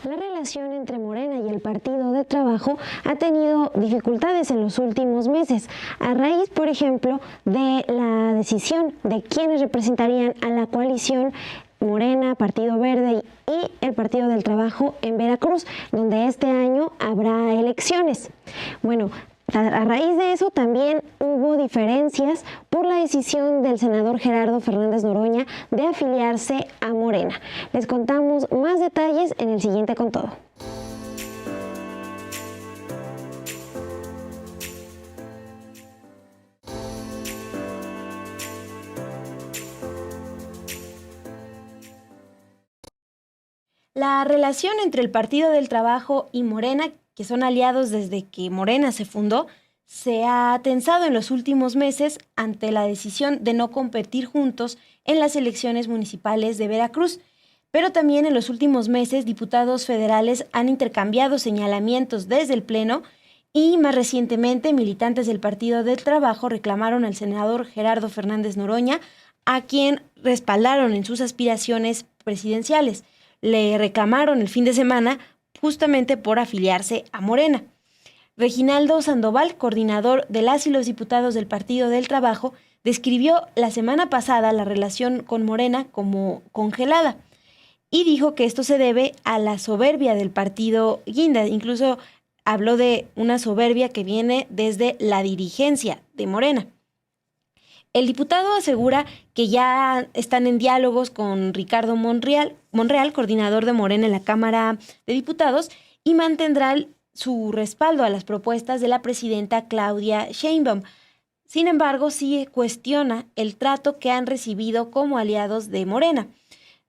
La relación entre Morena y el Partido del Trabajo ha tenido dificultades en los últimos meses, a raíz, por ejemplo, de la decisión de quiénes representarían a la coalición Morena, Partido Verde y el Partido del Trabajo en Veracruz, donde este año habrá elecciones. Bueno, a raíz de eso también hubo diferencias por la decisión del senador Gerardo Fernández Noroña de afiliarse a Morena. Les contamos más detalles en el siguiente Con Todo. La relación entre el Partido del Trabajo y Morena, que son aliados desde que Morena se fundó, se ha tensado en los últimos meses ante la decisión de no competir juntos en las elecciones municipales de Veracruz. Pero también en los últimos meses, diputados federales han intercambiado señalamientos desde el Pleno y más recientemente militantes del Partido del Trabajo reclamaron al senador Gerardo Fernández Noroña, a quien respaldaron en sus aspiraciones presidenciales. Le reclamaron el fin de semana justamente por afiliarse a Morena. Reginaldo Sandoval, coordinador de las y los diputados del Partido del Trabajo, describió la semana pasada la relación con Morena como congelada y dijo que esto se debe a la soberbia del partido Guinda. Incluso habló de una soberbia que viene desde la dirigencia de Morena. El diputado asegura que ya están en diálogos con Ricardo Monreal, coordinador de Morena en la Cámara de Diputados, y mantendrá su respaldo a las propuestas de la presidenta Claudia Sheinbaum. Sin embargo, sí cuestiona el trato que han recibido como aliados de Morena.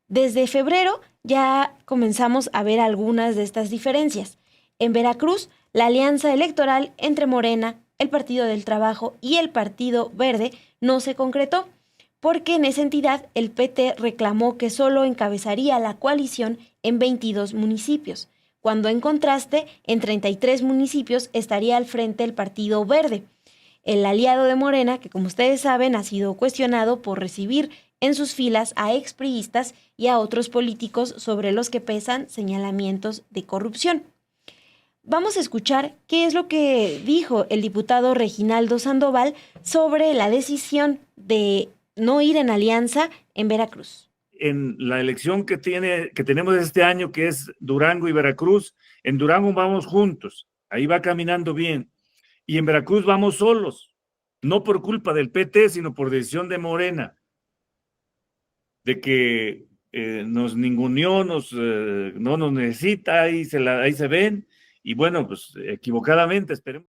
Desde febrero ya comenzamos a ver algunas de estas diferencias. En Veracruz, la alianza electoral entre Morena, el Partido del Trabajo y el Partido Verde no se concretó, porque en esa entidad el PT reclamó que solo encabezaría la coalición en 22 municipios, cuando en contraste en 33 municipios estaría al frente el Partido Verde. El aliado de Morena, que como ustedes saben ha sido cuestionado por recibir en sus filas a expriistas y a otros políticos sobre los que pesan señalamientos de corrupción. Vamos a escuchar qué es lo que dijo el diputado Reginaldo Sandoval sobre la decisión de no ir en alianza en Veracruz. En la elección que tenemos este año, que es Durango y Veracruz, en Durango vamos juntos, ahí va caminando bien, y en Veracruz vamos solos, no por culpa del PT, sino por decisión de Morena, de que nos ninguneó, no nos necesita, ahí se ven, y bueno, pues equivocadamente, esperemos.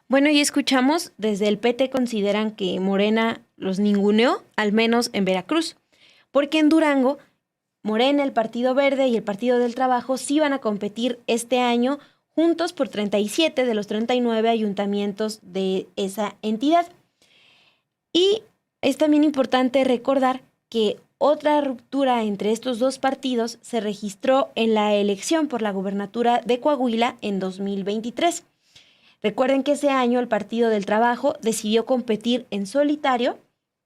Bueno, y escuchamos, desde el PT consideran que Morena los ninguneó, al menos en Veracruz, porque en Durango, Morena, el Partido Verde y el Partido del Trabajo sí van a competir este año juntos por 37 de los 39 ayuntamientos de esa entidad. Y es también importante recordar que otra ruptura entre estos dos partidos se registró en la elección por la gubernatura de Coahuila en 2023. Recuerden que ese año el Partido del Trabajo decidió competir en solitario,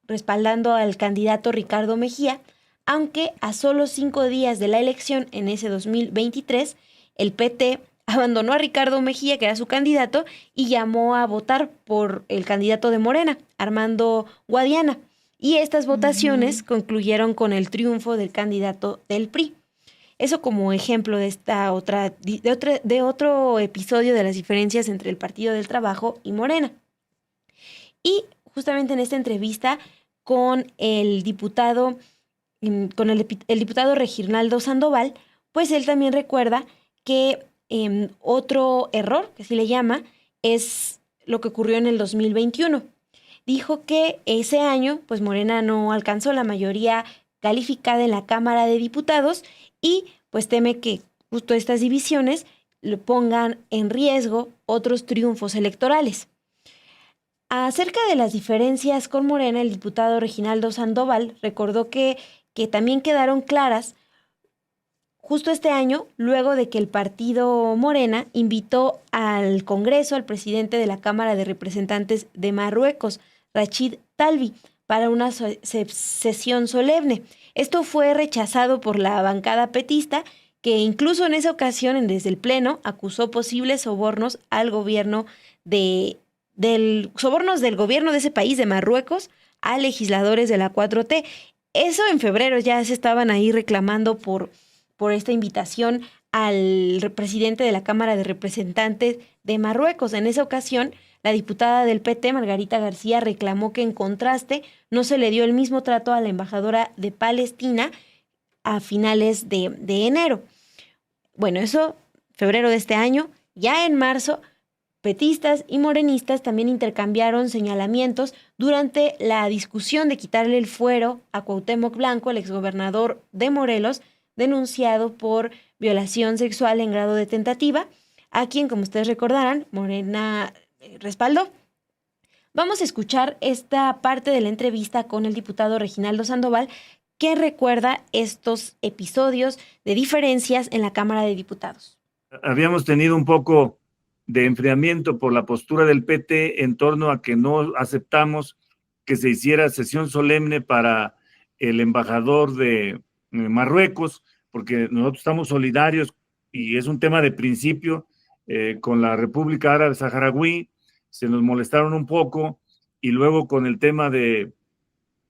respaldando al candidato Ricardo Mejía, aunque a solo 5 días de la elección en ese 2023, el PT abandonó a Ricardo Mejía, que era su candidato, y llamó a votar por el candidato de Morena, Armando Guadiana. Y estas votaciones concluyeron con el triunfo del candidato del PRI. Eso como ejemplo de de otro episodio de las diferencias entre el Partido del Trabajo y Morena. Y justamente en esta entrevista con el diputado Reginaldo Sandoval, pues él también recuerda que otro error, que así le llama, es lo que ocurrió en el 2021. Dijo que ese año, pues Morena no alcanzó la mayoría calificada en la Cámara de Diputados y pues teme que justo estas divisiones le pongan en riesgo otros triunfos electorales. Acerca de las diferencias con Morena, el diputado Reginaldo Sandoval recordó que también quedaron claras justo este año, luego de que el partido Morena invitó al Congreso al presidente de la Cámara de Representantes de Marruecos, Rachid Talbi, para una sesión solemne. Esto fue rechazado por la bancada petista, que incluso en esa ocasión, desde el Pleno, acusó posibles sobornos al gobierno sobornos del gobierno de ese país, de Marruecos, a legisladores de la 4T. Eso en febrero ya se estaban ahí reclamando por esta invitación al presidente de la Cámara de Representantes de Marruecos. En esa ocasión, la diputada del PT, Margarita García, reclamó que en contraste no se le dio el mismo trato a la embajadora de Palestina a finales de enero. Bueno, eso, febrero de este año. Ya en marzo, petistas y morenistas también intercambiaron señalamientos durante la discusión de quitarle el fuero a Cuauhtémoc Blanco, el exgobernador de Morelos, denunciado por violación sexual en grado de tentativa, a quien, como ustedes recordarán, Morena respaldó. Vamos a escuchar esta parte de la entrevista con el diputado Reginaldo Sandoval, que recuerda estos episodios de diferencias en la Cámara de Diputados. Habíamos tenido un poco de enfriamiento por la postura del PT en torno a que no aceptamos que se hiciera sesión solemne para el embajador de Marruecos, porque nosotros estamos solidarios y es un tema de principio con la República Árabe Saharaui. Se nos molestaron un poco, y luego con el tema de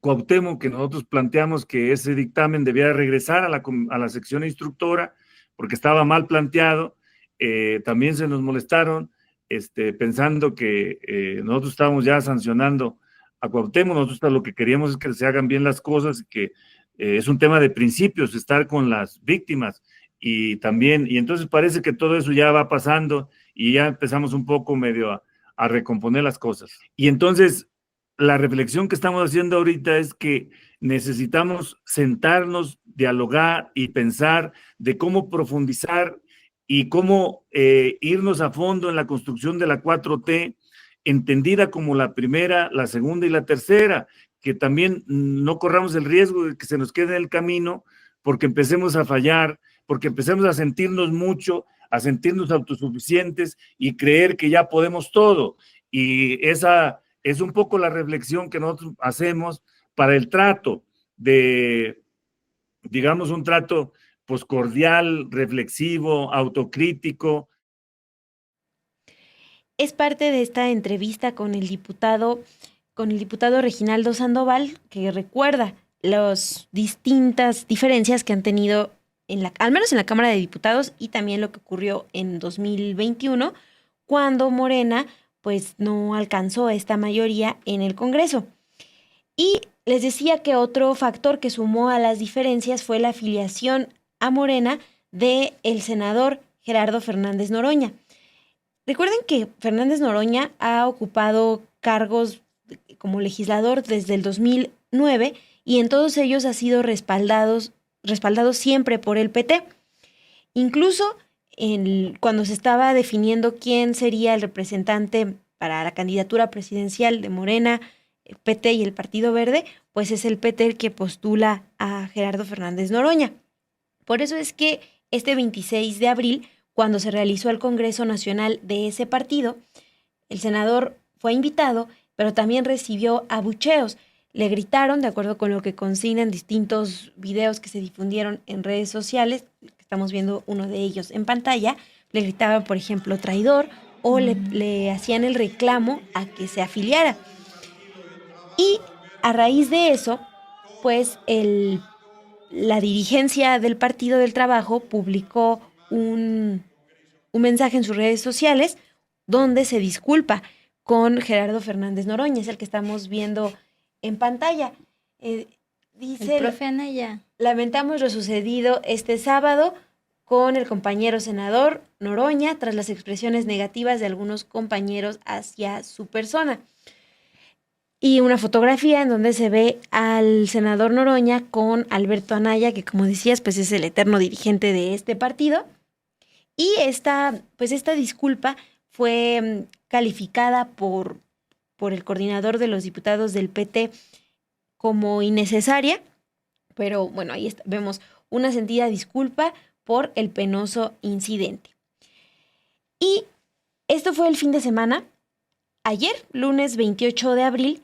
Cuauhtémoc, que nosotros planteamos que ese dictamen debía regresar a la sección instructora porque estaba mal planteado. También se nos molestaron pensando que nosotros estábamos ya sancionando a Cuauhtémoc. Nosotros lo que queríamos es que se hagan bien las cosas, y que es un tema de principios, estar con las víctimas, y entonces parece que todo eso ya va pasando y ya empezamos un poco medio a recomponer las cosas. Y entonces la reflexión que estamos haciendo ahorita es que necesitamos sentarnos, dialogar y pensar de cómo profundizar y cómo irnos a fondo en la construcción de la 4T, entendida como la primera, la segunda y la tercera, que también no corramos el riesgo de que se nos quede en el camino porque empecemos a fallar, porque empecemos a sentirnos mucho, a sentirnos autosuficientes y creer que ya podemos todo. Y esa es un poco la reflexión que nosotros hacemos para el trato digamos, un trato pues cordial, reflexivo, autocrítico. Es parte de esta entrevista con el diputado Reginaldo Sandoval, que recuerda las distintas diferencias que han tenido al menos en la Cámara de Diputados, y también lo que ocurrió en 2021, cuando Morena pues no alcanzó esta mayoría en el Congreso. Y les decía que otro factor que sumó a las diferencias fue la afiliación a Morena del senador Gerardo Fernández Noroña. Recuerden que Fernández Noroña ha ocupado cargos como legislador desde el 2009, y en todos ellos ha sido respaldado siempre por el PT. Incluso cuando se estaba definiendo quién sería el representante para la candidatura presidencial de Morena, el PT y el Partido Verde, pues es el PT el que postula a Gerardo Fernández Noroña. Por eso es que este 26 de abril, cuando se realizó el Congreso Nacional de ese partido, el senador fue invitado, pero también recibió abucheos. Le gritaron, de acuerdo con lo que consignan distintos videos que se difundieron en redes sociales, estamos viendo uno de ellos en pantalla, le gritaban, por ejemplo, traidor, o le hacían el reclamo a que se afiliara. Y a raíz de eso, pues la dirigencia del Partido del Trabajo publicó un mensaje en sus redes sociales donde se disculpa con Gerardo Fernández Noroña, es el que estamos viendo en pantalla. Dice: el profe Anaya. Lamentamos lo sucedido este sábado con el compañero senador Noroña tras las expresiones negativas de algunos compañeros hacia su persona. Y una fotografía en donde se ve al senador Noroña con Alberto Anaya, que, como decías, pues es el eterno dirigente de este partido. Y esta disculpa fue calificada por el coordinador de los diputados del PT como innecesaria, pero bueno, ahí vemos una sentida disculpa por el penoso incidente. Y esto fue el fin de semana. Ayer, lunes 28 de abril,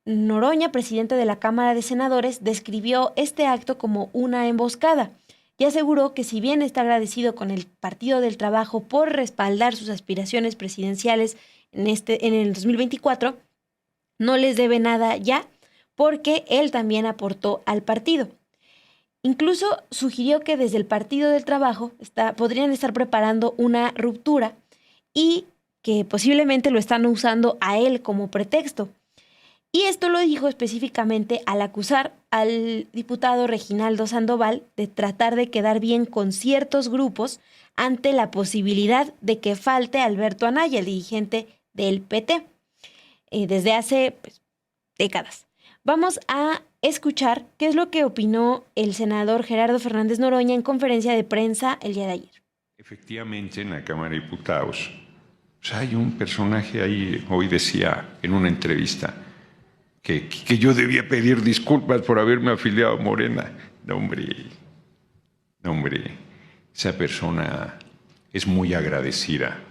Noroña, presidente de la Cámara de Senadores, describió este acto como una emboscada. y aseguró que si bien está agradecido con el Partido del Trabajo por respaldar sus aspiraciones presidenciales en el 2024, no les debe nada ya, porque él también aportó al partido. Incluso sugirió que desde el Partido del Trabajo podrían estar preparando una ruptura y que posiblemente lo están usando a él como pretexto. Y esto lo dijo específicamente al acusar al diputado Reginaldo Sandoval de tratar de quedar bien con ciertos grupos ante la posibilidad de que falte Alberto Anaya, el dirigente del PT, desde hace décadas. Vamos a escuchar qué es lo que opinó el senador Gerardo Fernández Noroña en conferencia de prensa el día de ayer. Efectivamente, en la Cámara de Diputados, hay un personaje ahí, hoy decía en una entrevista, que yo debía pedir disculpas por haberme afiliado a Morena. No, hombre, esa persona es muy agradecida.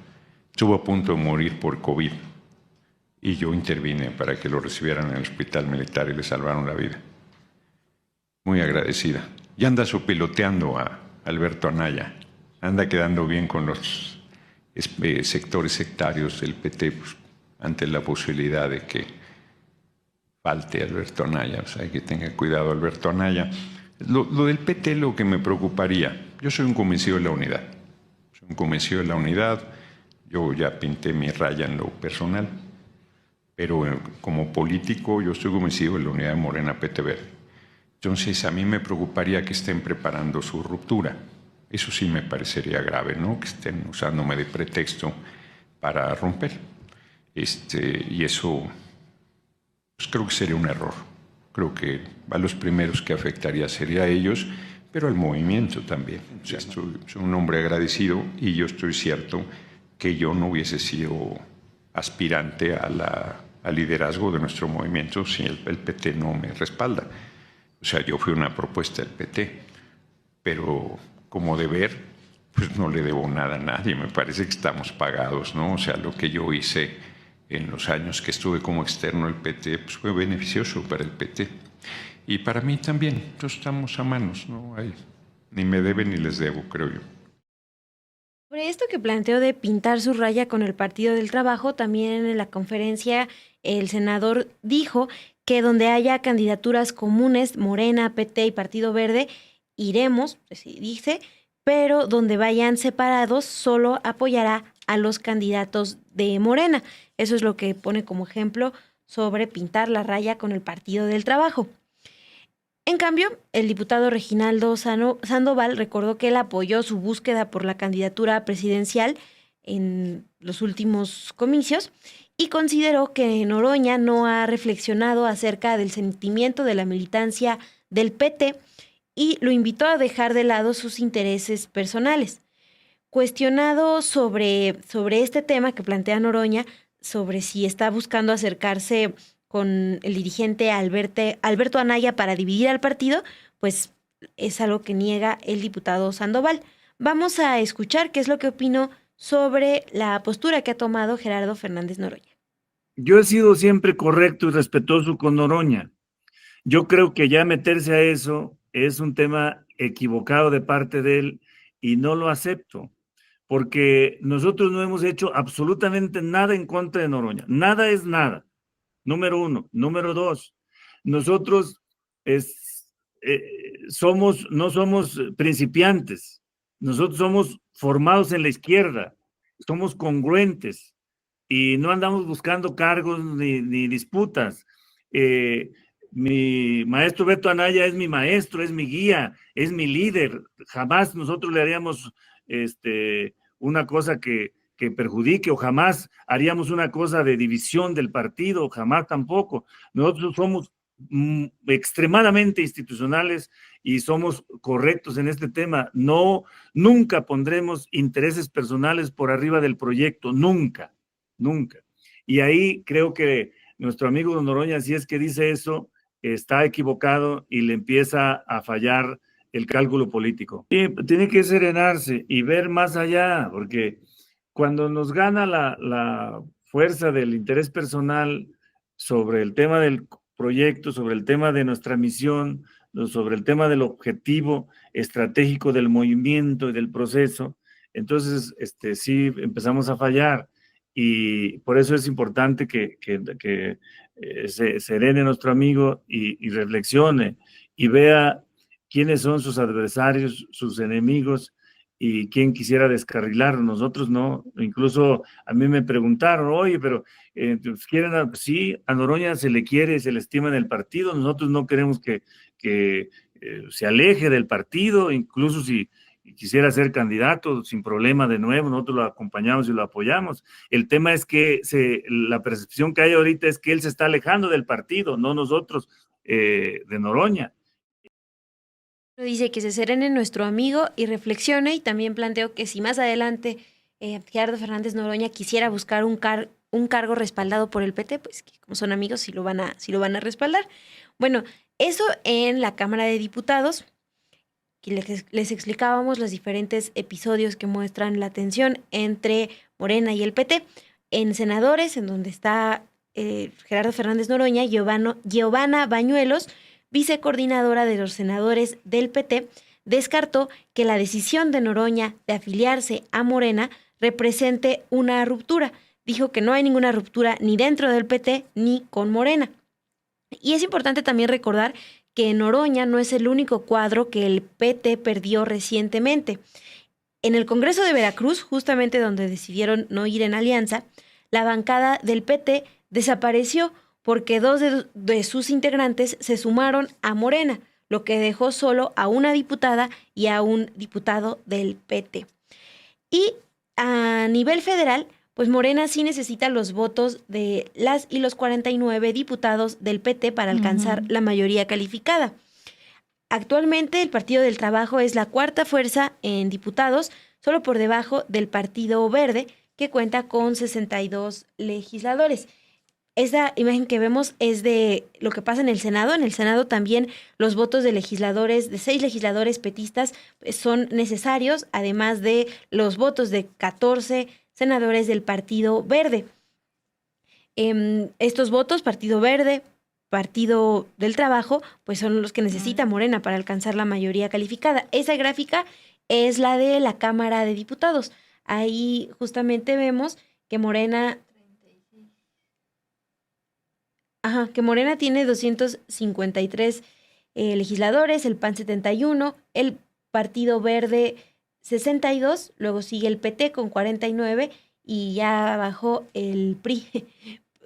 Estuvo a punto de morir por COVID. Y yo intervine para que lo recibieran en el hospital militar y le salvaron la vida. Muy agradecida. Y anda sopiloteando a Alberto Anaya. Anda quedando bien con los sectores sectarios del PT ante la posibilidad de que falte Alberto Anaya. Hay que tener cuidado Alberto Anaya. Lo del PT, lo que me preocuparía, yo soy un convencido de la unidad. Soy un convencido de la unidad. Yo ya pinté mi raya en lo personal. Pero como político yo estoy convencido de la unidad de Morena PT Verde. Entonces a mí me preocuparía que estén preparando su ruptura. Eso sí me parecería grave, ¿no? Que estén usándome de pretexto para romper. Y eso creo que sería un error. Creo que a los primeros que afectaría sería a ellos, pero al movimiento también. Soy un hombre agradecido y yo estoy cierto que yo no hubiese sido aspirante al liderazgo de nuestro movimiento si el PT no me respalda. Yo fui una propuesta del PT, pero como deber, no le debo nada a nadie. Me parece que estamos pagados, ¿no? Lo que yo hice en los años que estuve como externo del PT, fue beneficioso para el PT. Y para mí también. Entonces estamos a manos, ¿no? Ni me deben ni les debo, creo yo. Sobre esto que planteó de pintar su raya con el Partido del Trabajo, también en la conferencia el senador dijo que donde haya candidaturas comunes, Morena, PT y Partido Verde, iremos, así dice, pero donde vayan separados solo apoyará a los candidatos de Morena. Eso es lo que pone como ejemplo sobre pintar la raya con el Partido del Trabajo. En cambio, el diputado Reginaldo Sandoval recordó que él apoyó su búsqueda por la candidatura presidencial en los últimos comicios y consideró que Noroña no ha reflexionado acerca del sentimiento de la militancia del PT y lo invitó a dejar de lado sus intereses personales. Cuestionado sobre este tema que plantea Noroña, sobre si está buscando acercarse con el dirigente Alberto Anaya para dividir al partido, pues es algo que niega el diputado Sandoval. Vamos a escuchar qué es lo que opinó sobre la postura que ha tomado Gerardo Fernández Noroña. Yo he sido siempre correcto y respetuoso con Noroña. Yo creo que ya meterse a eso es un tema equivocado de parte de él y no lo acepto, porque nosotros no hemos hecho absolutamente nada en contra de Noroña. Nada es nada. Número uno. Número dos, nosotros no somos principiantes, nosotros somos formados en la izquierda, somos congruentes y no andamos buscando cargos ni disputas. Mi maestro Beto Anaya es mi maestro, es mi guía, es mi líder. Jamás nosotros le haríamos una cosa que perjudique o jamás haríamos una cosa de división del partido, jamás tampoco. Nosotros somos extremadamente institucionales y somos correctos en este tema. Nunca pondremos intereses personales por arriba del proyecto, nunca. Y ahí creo que nuestro amigo Don Noroña, si es que dice eso, está equivocado y le empieza a fallar el cálculo político. Y tiene que serenarse y ver más allá, porque cuando nos gana la fuerza del interés personal sobre el tema del proyecto, sobre el tema de nuestra misión, sobre el tema del objetivo, estratégico del movimiento y del proceso, entonces sí empezamos a fallar. Y por eso es importante que se serene nuestro amigo y reflexione y vea quiénes son sus adversarios, sus enemigos y quién quisiera descarrilar. Nosotros no. Incluso a mí me preguntaron, oye, pero ¿quieren? Sí, a Noroña se le quiere, se le estima en el partido. Nosotros no queremos que se aleje del partido, incluso si quisiera ser candidato, sin problema de nuevo, nosotros lo acompañamos y lo apoyamos. El tema es que la percepción que hay ahorita es que él se está alejando del partido, no nosotros de Noroña. Dice que se serene nuestro amigo y reflexione, y también planteo que si más adelante Gerardo Fernández Noroña quisiera buscar un cargo respaldado por el PT, pues que como son amigos sí lo van a respaldar. Bueno, eso en la Cámara de Diputados. Y les explicábamos los diferentes episodios que muestran la tensión entre Morena y el PT. En senadores, en donde está Gerardo Fernández Noroña, Giovanna Bañuelos, vicecoordinadora de los senadores del PT, descartó que la decisión de Noroña de afiliarse a Morena represente una ruptura. Dijo que no hay ninguna ruptura ni dentro del PT ni con Morena. Y es importante también recordar que Noroña no es el único cuadro que el PT perdió recientemente. En el Congreso de Veracruz, justamente donde decidieron no ir en alianza, la bancada del PT desapareció porque 2 de sus integrantes se sumaron a Morena, lo que dejó solo a una diputada y a un diputado del PT. Y a nivel federal, pues Morena sí necesita los votos de las y los 49 diputados del PT para alcanzar la mayoría calificada. Actualmente el Partido del Trabajo es la cuarta fuerza en diputados, solo por debajo del Partido Verde, que cuenta con 62 legisladores. Esta imagen que vemos es de lo que pasa en el Senado. En el Senado también los votos de 6 legisladores petistas son necesarios, además de los votos de 14 senadores del Partido Verde. Estos votos, Partido Verde, Partido del Trabajo, pues son los que necesita Morena para alcanzar la mayoría calificada. Esa gráfica es la de la Cámara de Diputados. Ahí justamente vemos que Morena tiene 253 legisladores, el PAN 71, el Partido Verde 62, luego sigue el PT con 49 y ya bajó el PRI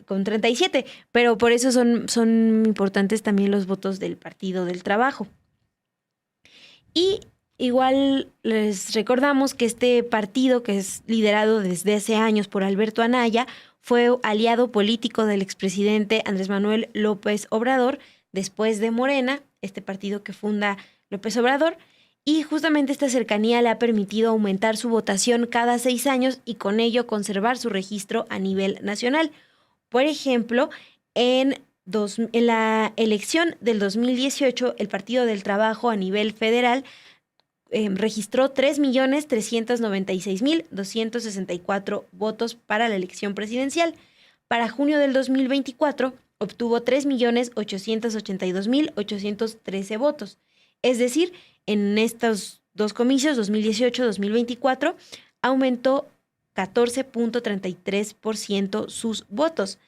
con 37, pero por eso son importantes también los votos del Partido del Trabajo. Y igual les recordamos que este partido, que es liderado desde hace años por Alberto Anaya, fue aliado político del expresidente Andrés Manuel López Obrador, después de Morena, este partido que funda López Obrador, y justamente esta cercanía le ha permitido aumentar su votación cada 6 años y con ello conservar su registro a nivel nacional. Por ejemplo, en la elección del 2018, el Partido del Trabajo a nivel federal registró 3.396.264 votos para la elección presidencial. Para junio del 2024 obtuvo 3.882.813 votos. Es decir, en estos 2 comicios, 2018-2024, aumentó 14.33% sus votos.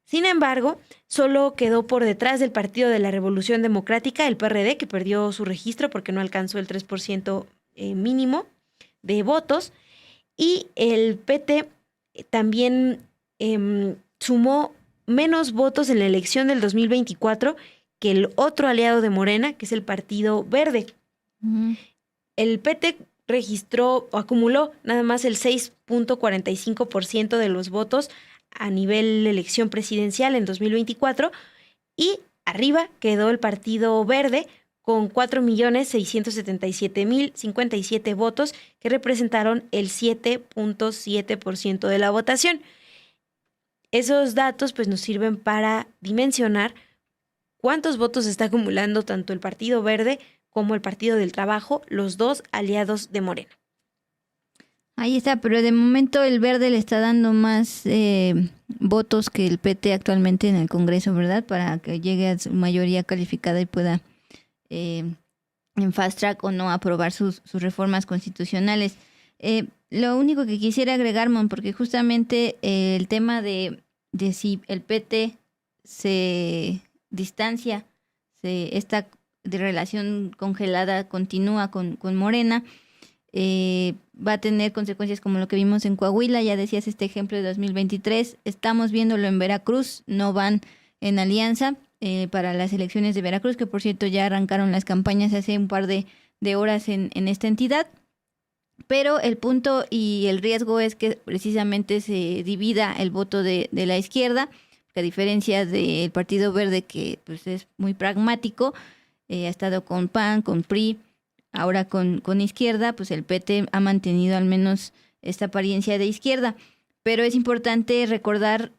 Sin embargo, solo quedó por detrás del Partido de la Revolución Democrática, el PRD, que perdió su registro porque no alcanzó el 3% mínimo de votos, y el PT también sumó menos votos en la elección del 2024 que el otro aliado de Morena, que es el Partido Verde. El PT registró o acumuló nada más el 6.45% de los votos a nivel elección presidencial en 2024 y arriba quedó el Partido Verde con 4.677.057 votos que representaron el 7.7% de la votación. Esos datos pues nos sirven para dimensionar cuántos votos está acumulando tanto el Partido Verde como el Partido del Trabajo, los dos aliados de Morena. Ahí está, pero de momento el Verde le está dando más votos que el PT actualmente en el Congreso, ¿verdad? Para que llegue a su mayoría calificada y pueda en fast track o no aprobar sus reformas constitucionales. Lo único que quisiera agregar, Mon, porque justamente el tema de si el PT se distancia, esta de relación congelada continúa con Morena, va a tener consecuencias como lo que vimos en Coahuila. Ya decías este ejemplo de 2023, estamos viéndolo en Veracruz, no van en alianza para las elecciones de Veracruz, que por cierto ya arrancaron las campañas hace un par de horas en esta entidad. Pero el punto y el riesgo es que precisamente se divida el voto de la izquierda, que a diferencia del Partido Verde, que pues es muy pragmático, ha estado con PAN, con PRI, ahora con izquierda, pues el PT ha mantenido al menos esta apariencia de izquierda. Pero es importante recordar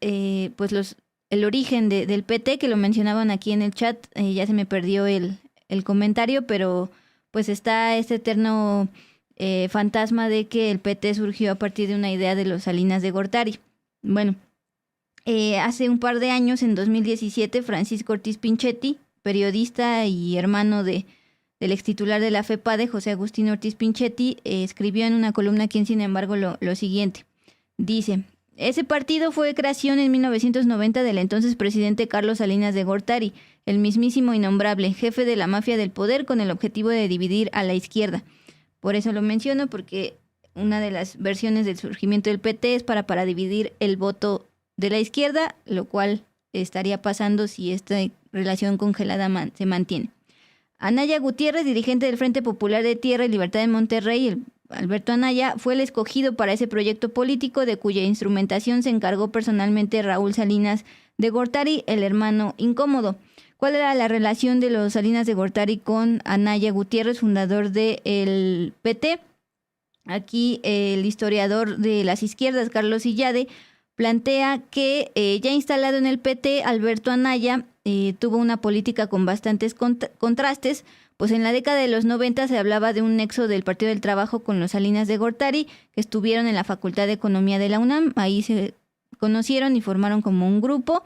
pues el origen del PT, que lo mencionaban aquí en el chat, ya se me perdió el comentario, pero pues está este eterno fantasma de que el PT surgió a partir de una idea de los Salinas de Gortari. Bueno, hace un par de años, en 2017, Francisco Ortiz Pinchetti, periodista y hermano del ex titular de la FEPADE, José Agustín Ortiz Pinchetti, escribió en una columna aquí en Sin embargo lo siguiente. Dice: ese partido fue creación en 1990 del entonces presidente Carlos Salinas de Gortari, el mismísimo innombrable, jefe de la mafia del poder, con el objetivo de dividir a la izquierda. Por eso lo menciono, porque una de las versiones del surgimiento del PT es para dividir el voto de la izquierda, lo cual estaría pasando si esta relación congelada se mantiene. Anaya Gutiérrez, dirigente del Frente Popular de Tierra y Libertad de Monterrey, Alberto Anaya, fue el escogido para ese proyecto político, de cuya instrumentación se encargó personalmente Raúl Salinas de Gortari, el hermano incómodo. ¿Cuál era la relación de los Salinas de Gortari con Anaya Gutiérrez, fundador del PT? Aquí el historiador de las izquierdas, Carlos Illade, plantea que ya instalado en el PT, Alberto Anaya tuvo una política con bastantes contrastes, pues en la década de los 90 se hablaba de un nexo del Partido del Trabajo con los Salinas de Gortari, que estuvieron en la Facultad de Economía de la UNAM, ahí se conocieron y formaron como un grupo.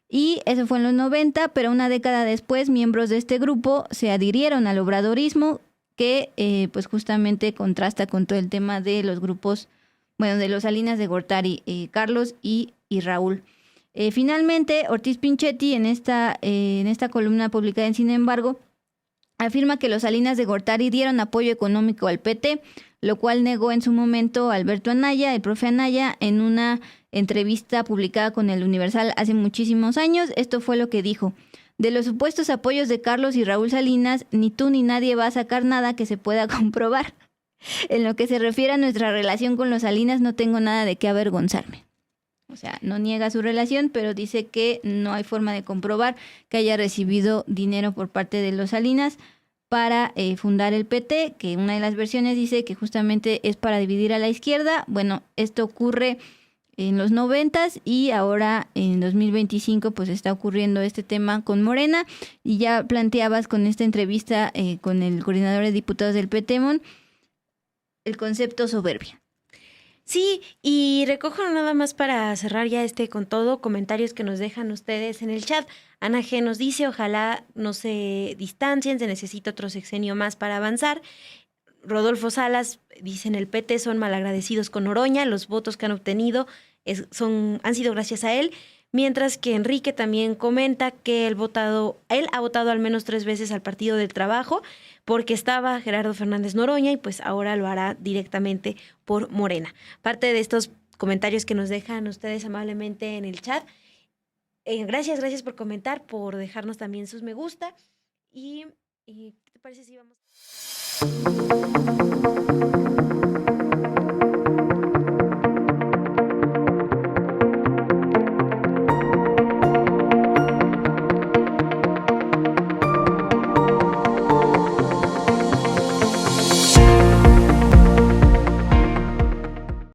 Y eso fue en los 90, pero una década después, miembros de este grupo se adhirieron al obradorismo, que pues justamente contrasta con todo el tema de los grupos, bueno, de los Salinas de Gortari, Carlos y Raúl. Finalmente, Ortiz Pinchetti, en esta columna publicada en Sin embargo, afirma que los Salinas de Gortari dieron apoyo económico al PT, lo cual negó en su momento Alberto Anaya, el profe Anaya, en una entrevista publicada con el Universal hace muchísimos años. Esto fue lo que dijo: de los supuestos apoyos de Carlos y Raúl Salinas, ni tú ni nadie va a sacar nada que se pueda comprobar. En lo que se refiere a nuestra relación con los Salinas, no tengo nada de qué avergonzarme. O sea, no niega su relación, pero dice que no hay forma de comprobar que haya recibido dinero por parte de los Salinas para fundar el PT, que una de las versiones dice que justamente es para dividir a la izquierda. Bueno, esto ocurre en los 90s y ahora en 2025 pues está ocurriendo este tema con Morena. Y ya planteabas con esta entrevista con el coordinador de diputados del PT, Mon, el concepto soberbia. Sí, y recojo nada más para cerrar ya con todo, comentarios que nos dejan ustedes en el chat. Ana G nos dice: ojalá no se distancien, se necesita otro sexenio más para avanzar. Rodolfo Salas dice: en el PT son malagradecidos con Noroña, los votos que han obtenido han sido gracias a él. Mientras que Enrique también comenta que él ha votado al menos 3 veces al Partido del Trabajo, porque estaba Gerardo Fernández Noroña y pues ahora lo hará directamente por Morena. Parte de estos comentarios que nos dejan ustedes amablemente en el chat. Gracias por comentar, por dejarnos también sus me gusta. ¿Y qué te parece si vamos?